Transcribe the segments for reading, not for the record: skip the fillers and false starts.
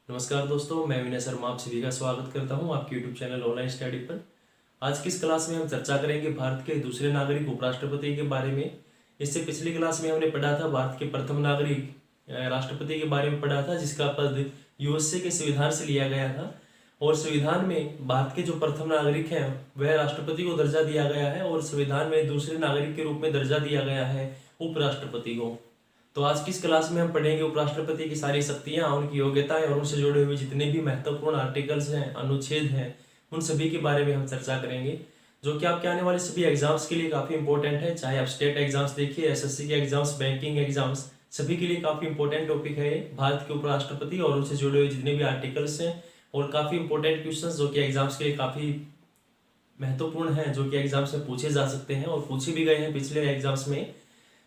नमस्कार दोस्तों, मैं विनय शर्मा आप सभी का स्वागत करता हूं आपके यूट्यूब चैनल ऑनलाइन स्टडी पर। आज की इस क्लास में हम चर्चा करेंगे भारत के दूसरे नागरिक उपराष्ट्रपति के बारे में। इससे पिछली क्लास में हमने पढ़ा था भारत के प्रथम नागरिक राष्ट्रपति के बारे में पढ़ा था, जिसका पद यूएसए के संविधान से लिया गया था। और संविधान में भारत के जो प्रथम नागरिक हैं वह राष्ट्रपति को दर्जा दिया गया है, और संविधान में दूसरे नागरिक के रूप में दर्जा दिया गया है उपराष्ट्रपति को। तो आज की इस क्लास में हम पढ़ेंगे उपराष्ट्रपति की सारी शक्तियां, उनकी योग्यताएं और उनसे जुड़े हुए जितने भी महत्वपूर्ण आर्टिकल्स हैं, अनुच्छेद हैं, उन सभी के बारे में हम चर्चा करेंगे, जो कि आपके आने वाले सभी एग्जाम्स के लिए काफ़ी इंपॉर्टेंट है। चाहे आप स्टेट एग्जाम्स देखिए, एसएससी के एग्जाम्स, बैंकिंग एग्जाम्स, सभी के लिए काफ़ी इंपॉर्टेंट टॉपिक है भारत के उपराष्ट्रपति और उनसे जुड़े हुए जितने भी आर्टिकल्स हैं, और काफ़ी इंपॉर्टेंट क्वेश्चन जो कि एग्जाम्स के लिए काफ़ी महत्वपूर्ण हैं, जो कि एग्जाम्स में पूछे जा सकते हैं और पूछे भी गए हैं पिछले एग्जाम्स में।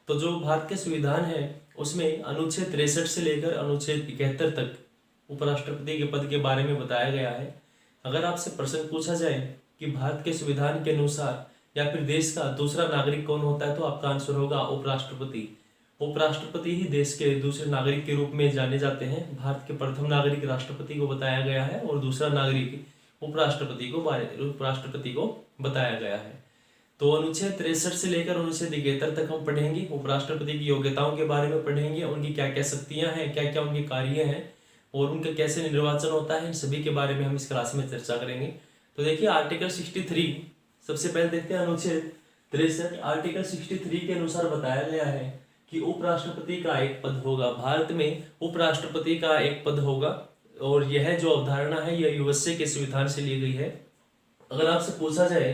तो जो भारत के संविधान है उसमें अनुच्छेद 63 से लेकर अनुच्छेद 71 तक उपराष्ट्रपति के पद के बारे में बताया गया है। अगर आपसे प्रश्न पूछा जाए कि भारत के संविधान के अनुसार या फिर देश का दूसरा नागरिक कौन होता है, तो आपका आंसर होगा उपराष्ट्रपति। उपराष्ट्रपति ही देश के दूसरे नागरिक के रूप में जाने जाते हैं। भारत के प्रथम नागरिक राष्ट्रपति को बताया गया है और दूसरा नागरिक उपराष्ट्रपति को बताया गया है। तो अनुच्छेद 63 से लेकर अनुच्छेद 71 तक हम पढ़ेंगे। उपराष्ट्रपति की योग्यताओं के बारे में पढ़ेंगे, उनकी क्या क्या शक्तियां हैं, क्या क्या उनके कार्य हैं और उनका कैसे निर्वाचन होता है, इन सभी के बारे में हम इस क्लास में चर्चा करेंगे। तो देखिए आर्टिकल 63, सबसे पहले देखते हैं अनुच्छेद 63। आर्टिकल 63 के अनुसार बताया गया है कि उपराष्ट्रपति का एक पद होगा। भारत में उपराष्ट्रपति का एक पद होगा, और यह जो अवधारणा है यह यूएसए के संविधान से ली गई है। अगर आपसे पूछा जाए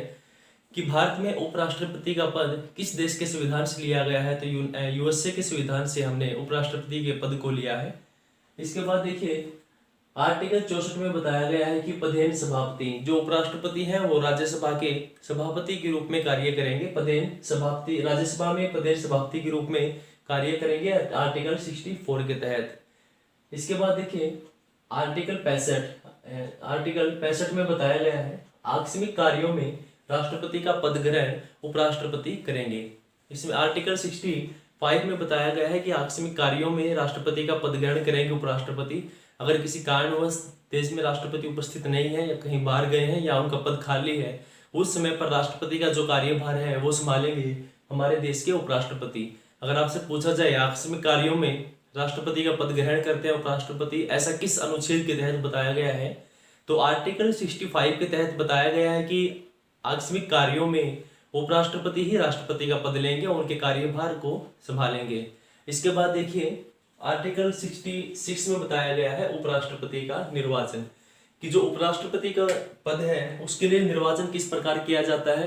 कि भारत में उपराष्ट्रपति का पद किस देश के संविधान से लिया गया है, तो यूएसए के संविधान से हमने उपराष्ट्रपति के पद को लिया है। इसके बाद देखिए आर्टिकल 64 में बताया गया है कि पदेन सभापति, जो उपराष्ट्रपति हैं वो राज्यसभा के सभापति के रूप में कार्य करेंगे। पदेन सभापति, राज्यसभा में पदेन सभापति के रूप में कार्य करेंगे आर्टिकल 64 के तहत। इसके बाद देखिए आर्टिकल 65 में बताया गया है आकस्मिक कार्यों में राष्ट्रपति का पद ग्रहण उपराष्ट्रपति करेंगे। इसमें आर्टिकल 65 में बताया गया है कि आकस्मिक कार्यों में राष्ट्रपति का पद ग्रहण करेंगे उपराष्ट्रपति। अगर किसी कारणवश देश में राष्ट्रपति उपस्थित नहीं है या कहीं बाहर गए हैं या उनका पद खाली है, उस समय पर राष्ट्रपति का जो कार्यभार है वो संभालेंगे हमारे देश के उपराष्ट्रपति। अगर आपसे पूछा जाए आकस्मिक कार्यों में राष्ट्रपति का पद ग्रहण करते हैं उपराष्ट्रपति, ऐसा किस अनुच्छेद के तहत बताया गया है, तो आर्टिकल 65 के तहत बताया गया है कि आकस्मिक कार्यों में उपराष्ट्रपति ही राष्ट्रपति का पद लेंगे और उनके कार्यभार को संभालेंगे। इसके बाद देखिए आर्टिकल 66 में बताया गया है उपराष्ट्रपति का निर्वाचन, कि जो उपराष्ट्रपति का पद है उसके लिए निर्वाचन किस प्रकार किया जाता है।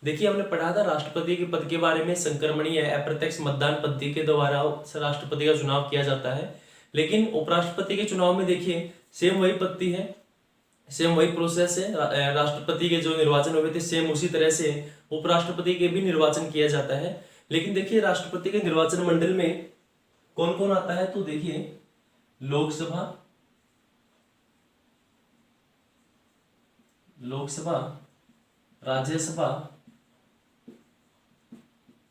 देखिए हमने पढ़ा था राष्ट्रपति के पद के बारे में, संक्रमणीय अप्रत्यक्ष मतदान पद्धति के द्वारा राष्ट्रपति का चुनाव किया जाता है। लेकिन उपराष्ट्रपति के चुनाव में देखिए सेम वही पद्धति है, सेम वही प्रोसेस है। राष्ट्रपति के जो निर्वाचन हुए थे सेम उसी तरह से उपराष्ट्रपति के भी निर्वाचन किया जाता है। लेकिन देखिए राष्ट्रपति के निर्वाचन मंडल में कौन कौन आता है, तो देखिए लोकसभा, राज्यसभा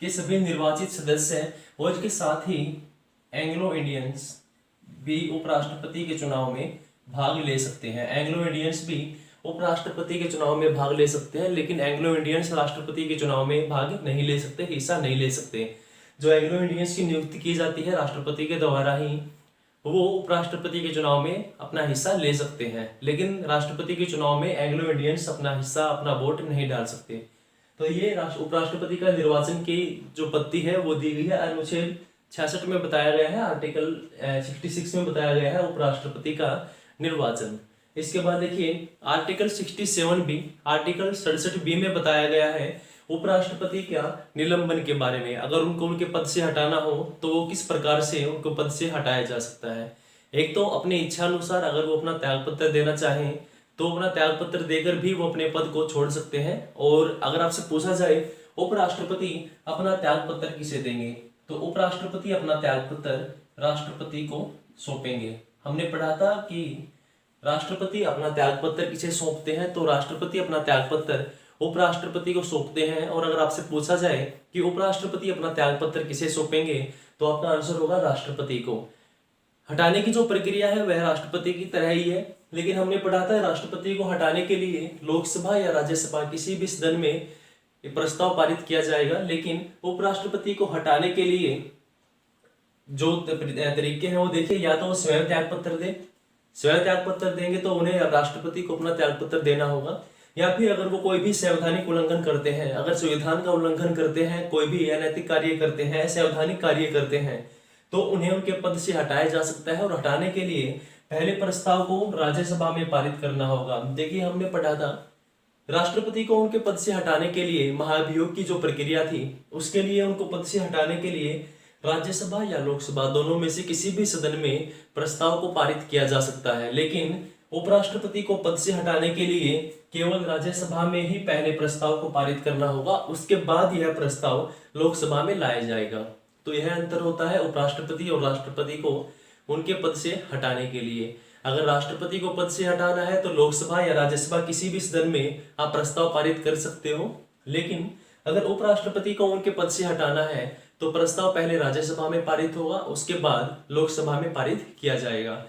के सभी निर्वाचित सदस्य और इसके साथ ही एंग्लो इंडियंस भी उपराष्ट्रपति के चुनाव में भाग ले सकते हैं। एंग्लो इंडियंस भी उपराष्ट्रपति के चुनाव में भाग ले सकते हैं, लेकिन एंग्लो इंडियंस राष्ट्रपति के चुनाव में भाग नहीं ले सकते, हिस्सा नहीं ले सकते। जो एंग्लो इंडियंस की नियुक्ति की जाती है राष्ट्रपति के द्वारा ही, वो उपराष्ट्रपति के चुनाव में अपना हिस्सा ले सकते हैं, लेकिन राष्ट्रपति के चुनाव में एंग्लो इंडियंस अपना हिस्सा, अपना वोट नहीं डाल सकते। तो ये उपराष्ट्रपति का निर्वाचन की जो पद्धति है वो दी गई है अनुच्छेद 66 में बताया गया है। आर्टिकल 66 में बताया गया है उपराष्ट्रपति का निर्वाचन। इसके बाद देखिए आर्टिकल 67 बी में बताया गया है उपराष्ट्रपति का निलंबन के बारे में। अगर उनको उनके पद से हटाना हो तो वो किस प्रकार से उनको पद से हटाया जा सकता है। एक तो अपनी इच्छा अनुसार अगर वो अपना त्यागपत्र देना चाहें तो अपना त्यागपत्र देकर भी वो अपने पद को छोड़ सकते हैं। और अगर आपसे पूछा जाए उपराष्ट्रपति अपना त्यागपत्र किसे देंगे, तो उपराष्ट्रपति अपना त्यागपत्र राष्ट्रपति को सौंपेंगे। हमने पढ़ा था कि राष्ट्रपति अपना त्यागपत्र किसे सौंपते हैं, तो राष्ट्रपति अपना त्यागपत्र उपराष्ट्रपति को सौंपते हैं। और अगर आपसे पूछा जाए कि उपराष्ट्रपति अपना त्यागपत्र किसे सौंपेंगे, तो आपका आंसर होगा राष्ट्रपति को। हटाने की जो प्रक्रिया है वह राष्ट्रपति की तरह ही है, लेकिन हमने पढ़ा था राष्ट्रपति को हटाने के लिए लोकसभा या राज्यसभा किसी भी सदन में ये प्रस्ताव पारित किया जाएगा, लेकिन उपराष्ट्रपति को हटाने के लिए जो तरीके हैं वो देखिए, या तो वो स्वयं त्याग पत्र दे, स्वयं त्याग पत्र देंगे तो उन्हें राष्ट्रपति को अपना त्याग पत्र देना होगा, या फिर अगर वो कोई भी संवैधानिक उल्लंघन करते हैं, अगर संविधान का उल्लंघन करते हैं, कोई भी अनैतिक कार्य करते हैं, असंवैधानिक कार्य करते हैं, तो उन्हें उनके पद से हटाया जा सकता है। और हटाने के लिए पहले प्रस्ताव को राज्यसभा में पारित करना होगा। देखिए हमने पढ़ा था राष्ट्रपति को उनके पद से हटाने के लिए महाभियोग की जो प्रक्रिया थी, उसके लिए उनको पद से हटाने के लिए राज्यसभा या लोकसभा दोनों में से किसी भी सदन में प्रस्ताव को पारित किया जा सकता है, लेकिन उपराष्ट्रपति को पद से हटाने के लिए केवल राज्यसभा में ही पहले प्रस्ताव को पारित करना होगा, उसके बाद यह प्रस्ताव लोकसभा में लाया जाएगा। तो यह अंतर होता है उपराष्ट्रपति और राष्ट्रपति को उनके पद से हटाने के लिए। अगर राष्ट्रपति को पद से हटाना है तो लोकसभा या राज्यसभा किसी भी सदन में आप प्रस्ताव पारित कर सकते हो, लेकिन अगर उपराष्ट्रपति को उनके पद से हटाना है तो प्रस्ताव पहले राज्यसभा में पारित होगा, उसके बाद लोकसभा में पारित किया जाएगा।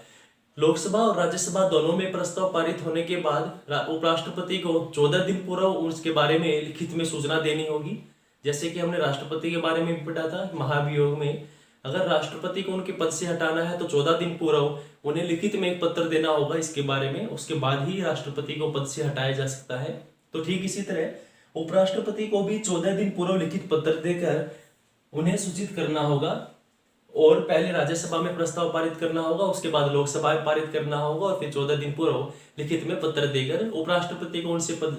लोकसभा और राज्यसभा दोनों में प्रस्ताव पारित होने के बाद उपराष्ट्रपति को 14 दिन पूर्व उसके बारे में लिखित में सूचना देनी होगी। जैसे कि हमने राष्ट्रपति के बारे में भी पढ़ा था महाभियोग में, अगर राष्ट्रपति को उनके पद से हटाना है तो 14 दिन पूर्व उन्हें लिखित में एक पत्र देना होगा इसके बारे में, उसके बाद ही राष्ट्रपति को पद से हटाया जा सकता है। तो ठीक इसी तरह उपराष्ट्रपति को भी 14 दिन पूर्व लिखित पत्र देकर उन्हें सूचित करना होगा, और पहले राज्यसभा में प्रस्ताव पारित करना होगा, उसके बाद लोकसभा में पारित करना होगा, और फिर 14 दिन पूर्व लिखित में पत्र देकर उपराष्ट्रपति को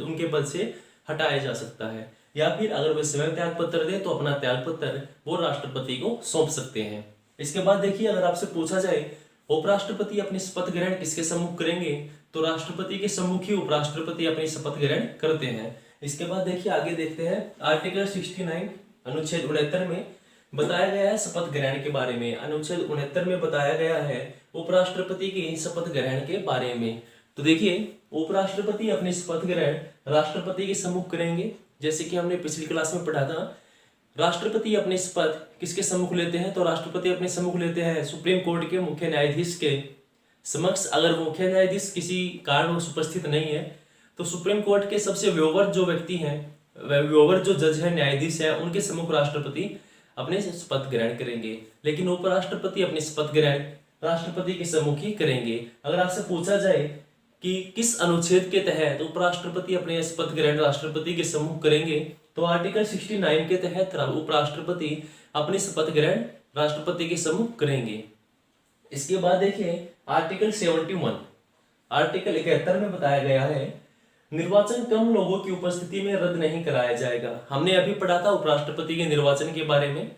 उनके पद से हटाया जा सकता है। या फिर अगर वे स्वयं त्याग पत्र दे तो अपना त्याग पत्र वो राष्ट्रपति को सौंप सकते हैं। इसके बाद देखिए, अगर आपसे पूछा जाए उपराष्ट्रपति अपनी शपथ ग्रहण किसके सम्मुख करेंगे, तो राष्ट्रपति के सम्मुख ही उपराष्ट्रपति अपनी शपथ ग्रहण करते हैं। इसके बाद देखिए आगे देखते हैं, आर्टिकल 69 अनुच्छेद 69 में बताया गया है शपथ ग्रहण के बारे में। अनुच्छेद 69 में बताया गया है उपराष्ट्रपति की शपथ ग्रहण के बारे में। तो देखिए, उपराष्ट्रपति अपनी शपथ ग्रहण राष्ट्रपति के सम्मुख करेंगे। जैसे कि हमने पिछली क्लास में पढ़ा था, राष्ट्रपति अपनी शपथ किसके सम्मुख लेते हैं, तो राष्ट्रपति अपने सम्मुख लेते हैं सुप्रीम कोर्ट के मुख्य न्यायाधीश के समक्ष। अगर मुख्य न्यायाधीश किसी कारणवश उपस्थित नहीं है तो सुप्रीम कोर्ट के सबसे व्योवर जो व्यक्ति हैं, व्योवर जो जज है, न्यायाधीश है, उनके सम्मुख राष्ट्रपति अपने शपथ ग्रहण करेंगे। लेकिन उपराष्ट्रपति अपनी शपथ ग्रहण राष्ट्रपति के सम्मुख ही करेंगे। अगर आपसे पूछा जाए कि किस अनुच्छेद के तहत उपराष्ट्रपति अपने शपथ ग्रहण राष्ट्रपति के सम्मुख करेंगे, तो आर्टिकल 69 के तहत उपराष्ट्रपति अपनी शपथ ग्रहण राष्ट्रपति के सम्मुख करेंगे। इसके बाद देखिए आर्टिकल 71, आर्टिकल 71 में बताया गया है निर्वाचन कम लोगों की उपस्थिति में रद्द नहीं कराया जाएगा। हमने अभी पढ़ा था उपराष्ट्रपति के निर्वाचन के बारे में।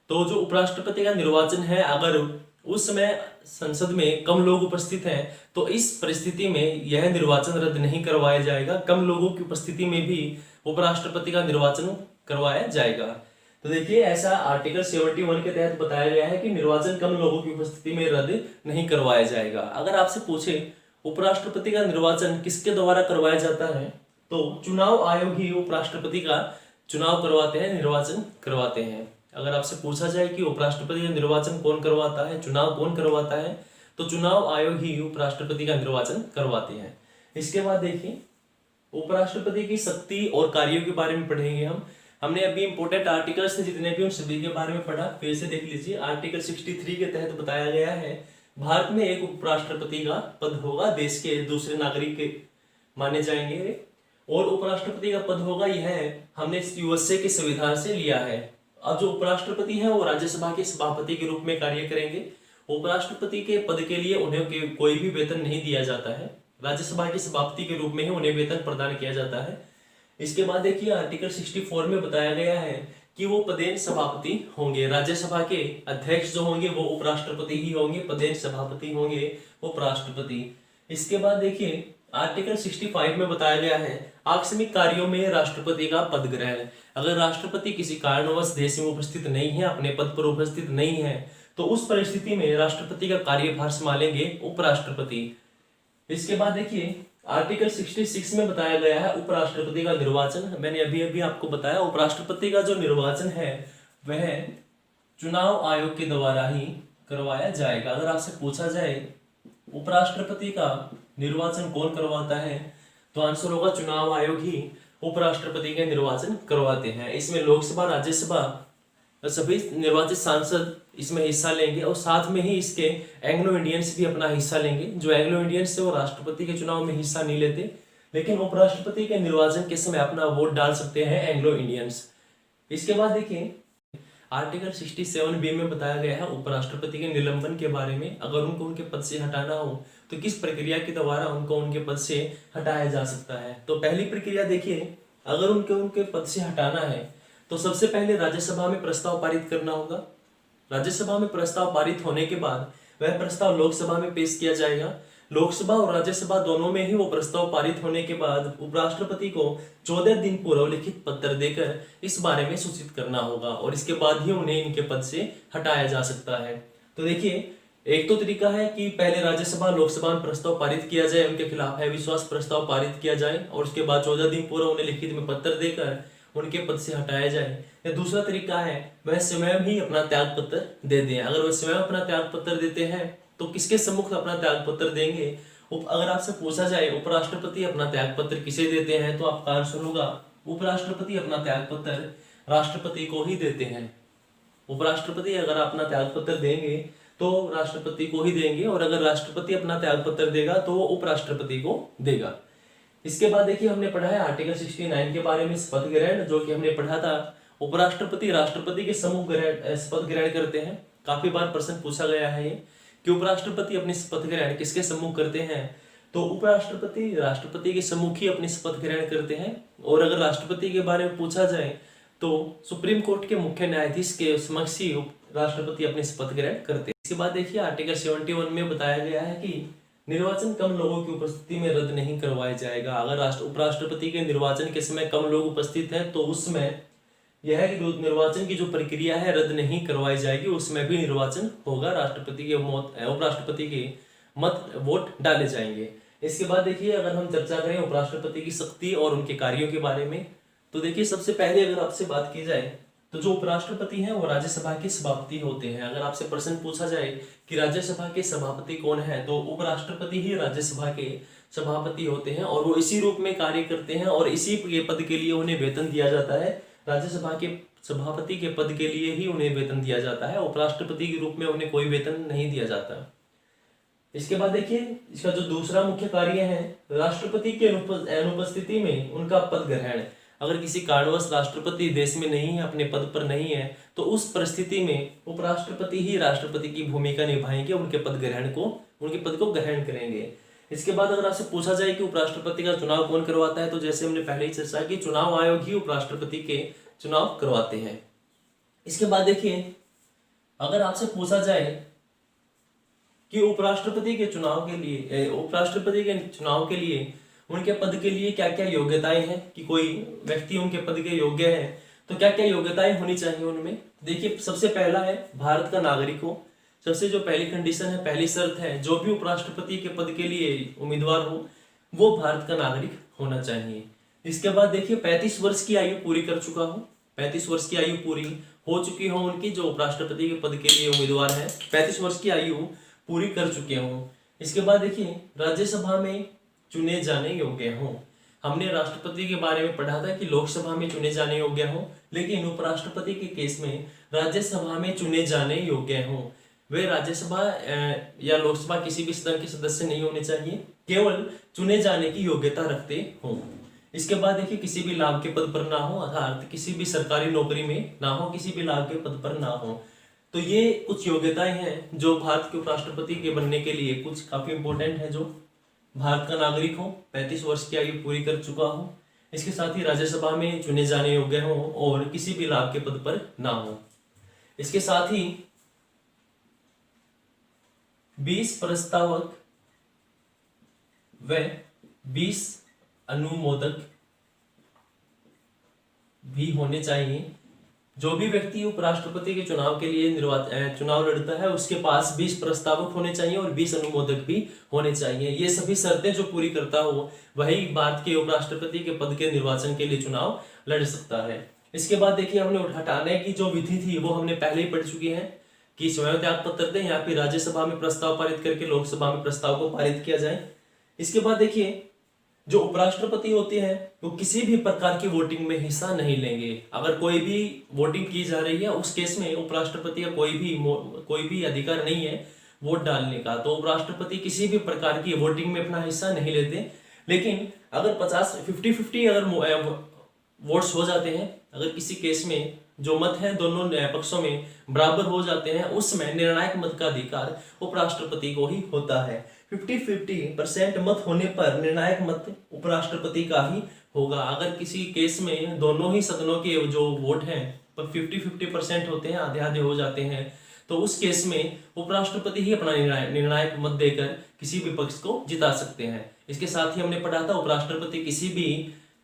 तो जो उपराष्ट्रपति का निर्वाचन है, अगर उस समय संसद में कम लोग उपस्थित हैं तो इस परिस्थिति में यह निर्वाचन रद्द नहीं करवाया जाएगा। कम लोगों की उपस्थिति में भी उपराष्ट्रपति का निर्वाचन करवाया जाएगा। तो देखिए, ऐसा आर्टिकल 71 के तहत बताया गया है कि निर्वाचन कम लोगों की उपस्थिति में रद्द नहीं करवाया जाएगा। अगर आपसे पूछे उपराष्ट्रपति का निर्वाचन किसके द्वारा करवाया जाता है, तो चुनाव आयोग ही उपराष्ट्रपति का चुनाव करवाते हैं, निर्वाचन करवाते हैं। अगर आपसे पूछा जाए कि उपराष्ट्रपति का निर्वाचन कौन करवाता है, चुनाव कौन करवाता है, तो चुनाव आयोग ही उपराष्ट्रपति का निर्वाचन करवाते हैं। इसके बाद देखिए, उपराष्ट्रपति की शक्ति और कार्यों के बारे में पढ़ेंगे हमने अभी इंपोर्टेंट आर्टिकल्स थे जितने भी, उन सभी के बारे में पढ़ा। फिर से देख लीजिए, आर्टिकल 63 के तहत बताया गया है भारत में एक उपराष्ट्रपति का पद होगा, देश के दूसरे नागरिक के माने जाएंगे, और उपराष्ट्रपति का पद होगा, यह हमने यूएसए के संविधान से लिया है। अब जो उपराष्ट्रपति है वो राज्यसभा के सभापति के रूप में कार्य करेंगे। उपराष्ट्रपति के पद के लिए उन्हें कोई भी वेतन नहीं दिया जाता है, राज्यसभा के सभापति के रूप में ही उन्हें वेतन प्रदान किया जाता है। इसके बाद देखिए, आर्टिकल 64 में बताया गया है कि वो पदेन सभापति होंगे। राज्यसभा के अध्यक्ष जो होंगे वो उपराष्ट्रपति ही होंगे, पदेन सभापति होंगे उपराष्ट्रपति। इसके बाद देखिए, आर्टिकल 65 में बताया गया है आकस्मिक कार्यों में राष्ट्रपति का पद ग्रहण। अगर राष्ट्रपति किसी कारणवश देश में उपस्थित नहीं है, अपने पद पर उपस्थित नहीं है, तो उस परिस्थिति में राष्ट्रपति का कार्यभार संभालेंगे उपराष्ट्रपति। इसके बाद देखिए, आर्टिकल 66 में बताया गया है उपराष्ट्रपति का निर्वाचन। मैंने अभी अभी आपको बताया, उपराष्ट्रपति का जो निर्वाचन है वह चुनाव आयोग के द्वारा ही करवाया जाएगा। अगर आपसे पूछा जाए उपराष्ट्रपति का निर्वाचन कौन करवाता है, तो आंसर होगा चुनाव आयोग ही उपराष्ट्रपति के निर्वाचन करवाते हैं। इसमें लोकसभा, राज्यसभा सभी निर्वाचित सांसद इसमें हिस्सा लेंगे और साथ में ही इसके एंग्लो इंडियंस भी अपना हिस्सा लेंगे। जो एंग्लो इंडियंस है वो राष्ट्रपति के चुनाव में हिस्सा नहीं लेते, लेकिन उपराष्ट्रपति के निर्वाचन के समय अपना वोट डाल सकते हैं एंग्लो इंडियंस। इसके बाद देखिए आर्टिकल 67B में बताया गया है उपराष्ट्रपति के निलंबन के बारे में। अगर उनको उनके पद से हटाना हो तो किस प्रक्रिया के द्वारा उनको उनके पद से हटाया जा सकता है। तो पहली प्रक्रिया देखिए, अगर उनके पद से हटाना है तो सबसे पहले राज्यसभा में प्रस्ताव पारित करना होगा। राज्यसभा में प्रस्ताव पारित होने के बाद वह प्रस्ताव लोकसभा में पेश किया जाएगा। लोकसभा और राज्यसभा दोनों में ही वो प्रस्ताव पारित होने के बाद उपराष्ट्रपति को 14 दिन पूर्व लिखित पत्र देकर इस बारे में सूचित करना होगा और इसके बाद ही उन्हें इनके पद से हटाया जा सकता है। तो देखिए, एक तो तरीका है कि पहले राज्यसभा लोकसभा में प्रस्ताव पारित किया जाए, उनके खिलाफ अविश्वास प्रस्ताव पारित किया जाए और उसके बाद 14 दिन पूर्व उन्हें लिखित में पत्र देकर उनके पद से हटाया जाए। या दूसरा तरीका है वह स्वयं ही अपना त्याग पत्र दे दें। अगर वह स्वयं अपना त्याग पत्र देते हैं तो किसके सम्मुख अपना त्याग पत्र देंगे? अगर आपसे पूछा जाए उपराष्ट्रपति अपना त्याग पत्र किसे देते हैं, तो आपका आंसर होगा उपराष्ट्रपति अपना त्याग पत्र राष्ट्रपति को ही देते हैं। उपराष्ट्रपति अगर अपना त्याग पत्र देंगे तो राष्ट्रपति को ही देंगे और अगर राष्ट्रपति अपना त्याग पत्र देगा तो वो उपराष्ट्रपति को देगा। इसके बाद देखिए हमने पढ़ा है आर्टिकल 69 के बारे में, शपथ ग्रहण, जो कि हमने पढ़ा था उपराष्ट्रपति राष्ट्रपति के सम्मुख शपथ ग्रहण करते हैं। काफी बार प्रश्न पूछा गया है ये कि उपराष्ट्रपति अपनी शपथ ग्रहण किसके सम्मुख करते हैं, तो उपराष्ट्रपति राष्ट्रपति के सम्मुख ही अपनी शपथ ग्रहण करते हैं। और अगर राष्ट्रपति के बारे में पूछा जाए तो सुप्रीम कोर्ट के मुख्य न्यायाधीश के समक्ष ही राष्ट्रपति अपनी शपथ ग्रहण करते हैं। इसके बाद देखिए आर्टिकल 71 में बताया गया है कि निर्वाचन कम लोगों की उपस्थिति में रद्द नहीं करवाया जाएगा। अगर उपराष्ट्रपति के निर्वाचन के समय कम लोग उपस्थित हैं तो उसमें यह कि निर्वाचन की जो प्रक्रिया है रद्द नहीं करवाई जाएगी, उसमें भी निर्वाचन होगा। राष्ट्रपति के उपराष्ट्रपति के मत वोट डाले जाएंगे। इसके बाद देखिए अगर हम चर्चा करें उपराष्ट्रपति की शक्ति और उनके कार्यों के बारे में, तो देखिए सबसे पहले अगर आपसे बात की जाए तो जो उपराष्ट्रपति हैं वो राज्यसभा के सभापति होते हैं। अगर आपसे प्रश्न पूछा जाए कि राज्यसभा के सभापति कौन है, तो उपराष्ट्रपति ही राज्यसभा के सभापति होते हैं और वो इसी रूप में कार्य करते हैं और इसी के पद के लिए उन्हें वेतन दिया जाता है। राज्यसभा के सभापति के पद के लिए ही उन्हें वेतन दिया जाता है, उपराष्ट्रपति के रूप में उन्हें कोई वेतन नहीं दिया जाता। इसके बाद देखिए इसका जो दूसरा मुख्य कार्य है, राष्ट्रपति की अनुपस्थिति में उनका पद ग्रहण। अगर किसी कारणवश राष्ट्रपति देश में नहीं है, अपने पद पर नहीं है, तो उस परिस्थिति में उपराष्ट्रपति ही राष्ट्रपति की भूमिका निभाएंगे, उनके पद को ग्रहण करेंगे। इसके बाद अगर आपसे पूछा जाए कि उपराष्ट्रपति का चुनाव कौन करवाता है, तो जैसे हमने पहले ही चर्चा की चुनाव आयोग ही उपराष्ट्रपति के चुनाव करवाते हैं। इसके बाद देखिए अगर आपसे पूछा जाए कि उपराष्ट्रपति के चुनाव के लिए उनके पद के लिए क्या क्या योग्यताएं हैं, कि कोई व्यक्ति उनके पद के योग्य है तो क्या क्या योग्यताएं होनी चाहिए उनमें। देखिए सबसे पहला है भारत का नागरिक हो। सबसे जो पहली कंडीशन है, पहली शर्त है, जो भी उपराष्ट्रपति के पद के लिए उम्मीदवार हो वो भारत का नागरिक होना चाहिए। इसके बाद देखिए 35 वर्ष की आयु पूरी कर चुका हो, 35 वर्ष की आयु पूरी हो चुकी हो उनकी, जो उपराष्ट्रपति के पद के लिए उम्मीदवार है 35 वर्ष की आयु पूरी कर चुके हों। इसके बाद देखिए राज्यसभा में चुने जाने योग्य हों। हमने राष्ट्रपति के बारे में पढ़ा था कि लोकसभा में चुने जाने योग्य हों, लेकिन उपराष्ट्रपति के केस में राज्यसभा में चुने जाने योग्य हों। वे राज्यसभा या लोकसभा किसी भी सदन के सदस्य नहीं होने चाहिए, केवल चुने जाने की योग्यता रखते हों। इसके बाद देखिए किसी भी लाभ के पद पर ना हो, अर्थात किसी भी सरकारी नौकरी में ना हो, किसी भी लाभ के पद पर ना हो। तो ये कुछ योग्यताएं हैं जो भारत के उपराष्ट्रपति के बनने के लिए कुछ काफी इंपॉर्टेंट है। जो भारत का नागरिक हो, 35 वर्ष की आयु पूरी कर चुका हो, इसके साथ ही राज्यसभा में चुने जाने योग्य हो और किसी भी लाभ के पद पर ना हो। इसके साथ ही 20 प्रस्तावक व 20 अनुमोदक भी होने चाहिए। जो भी व्यक्ति उपराष्ट्रपति के चुनाव के लिए चुनाव लड़ता है उसके पास 20 प्रस्तावक होने चाहिए और 20 अनुमोदक भी होने चाहिए। ये सभी शर्तें जो पूरी करता हो वही भारत के उपराष्ट्रपति के पद के निर्वाचन के लिए चुनाव लड़ सकता है। इसके बाद देखिए हमने हटाने की जो विधि थी वो हमने पहले ही पढ़ चुकी है कि स्वयं त्याग पत्र दें या फिर राज्यसभा में प्रस्ताव पारित करके लोकसभा में प्रस्ताव को पारित किया जाए। इसके बाद देखिए, जो उपराष्ट्रपति होते हैं वो किसी भी प्रकार की वोटिंग में हिस्सा नहीं लेंगे। अगर कोई भी वोटिंग की जा रही है उस केस में उपराष्ट्रपति का कोई भी अधिकार नहीं है वोट डालने का, तो उपराष्ट्रपति किसी भी प्रकार की वोटिंग में अपना हिस्सा नहीं लेते। लेकिन अगर 50-50 अगर वोट्स हो जाते हैं, अगर किसी केस में जो मत हैं दोनों पक्षों में बराबर हो जाते हैं, उसमें निर्णायक मत का अधिकार उपराष्ट्रपति को ही होता है। 50-50% मत होने पर निर्णायक मत उपराष्ट्रपति का ही होगा। अगर किसी केस में दोनों ही सदनों के जो वोट हैं पर 50-50% होते हैं, आधे आधे हो जाते हैं, तो उस केस में उपराष्ट्रपति ही अपना निर्णायक मत देकर किसी भी पक्ष को जिता सकते हैं। इसके साथ ही हमने पढ़ा था उपराष्ट्रपति किसी भी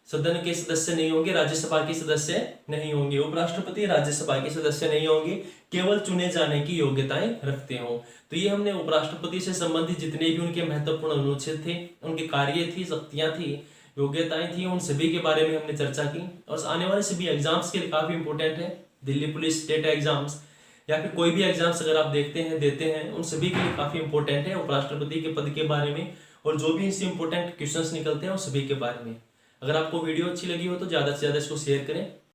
सदन के सदस्य नहीं होंगे, राज्यसभा के सदस्य नहीं होंगे। उपराष्ट्रपति राज्यसभा के सदस्य नहीं होंगे, केवल चुने जाने की योग्यताएं रखते हो। तो ये हमने उपराष्ट्रपति से संबंधित जितने भी उनके महत्वपूर्ण अनुच्छेद थे, उनके कार्य थी, शक्तियां थी, योग्यताएं थी, उन सभी के बारे में हमने चर्चा की। और आने वाले सभी एग्जाम्स के लिए काफी इंपॉर्टेंट है, दिल्ली पुलिस, स्टेट एग्जाम्स या फिर कोई भी एग्जाम्स अगर आप देखते हैं, देते हैं, उन सभी के लिए काफी इंपॉर्टेंट है उपराष्ट्रपति के पद के बारे में, और जो भी इनसे इंपॉर्टेंट क्वेश्चंस निकलते हैं उन सभी के बारे में। अगर आपको वीडियो अच्छी लगी हो तो ज्यादा से ज्यादा इसको शेयर करें।